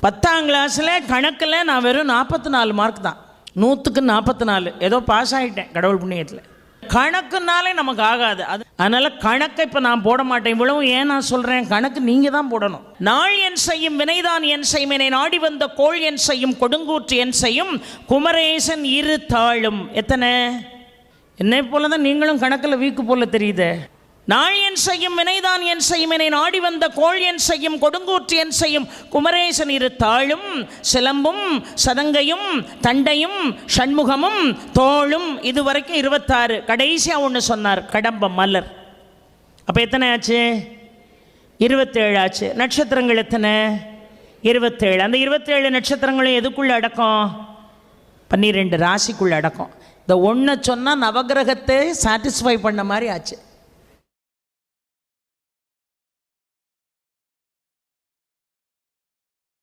10ஆம் கிளாஸில் கணக்கில் நான் வெறும் 44 மார்க் தான், 100க்கு 44, ஏதோ பாஸ் ஆகிட்டேன் கடவுள் புண்ணியத்தில். கணக்குனாலே நமக்கு ஆகாது. அதனால் கணக்கை இப்போ நான் போட மாட்டேன். இவ்வளவு ஏன் நான் சொல்கிறேன், கணக்கு நீங்கள் தான் போடணும். நாள் என் செய்யும் வினைதான் என் செய்யும், என்னை நாடி வந்த கோள் என் செய்யும், கொடுங்கூற்று என் செய்யும், குமரேசன் இரு தாளும். எத்தனை? என்னை போல தான் நீங்களும் கணக்கில் வீக்கு போல தெரியுது. நாள் என் செய்யும் வினைதான் என் செய்யும், என்னை நாடி வந்த கோள் என் செய்யும், கொடுங்கூற்று என் செய்யும், குமரேசன் இரு தாளும், சிலம்பும் சதங்கையும் தண்டையும் சண்முகமும் தோளும். இது வரைக்கும் 26. கடைசியாக ஒன்று சொன்னார், கடம்பம் மலர். அப்போ எத்தனை ஆச்சு? 27 ஆச்சு. நட்சத்திரங்கள் எத்தனை? 27. அந்த 27 நட்சத்திரங்களும் எதுக்குள்ளே அடக்கம்? 12 ராசிக்குள்ளே அடக்கம். இந்த ஒன்றை சொன்னால் நவகிரகத்தை சாட்டிஸ்ஃபை பண்ண மாதிரி ஆச்சு.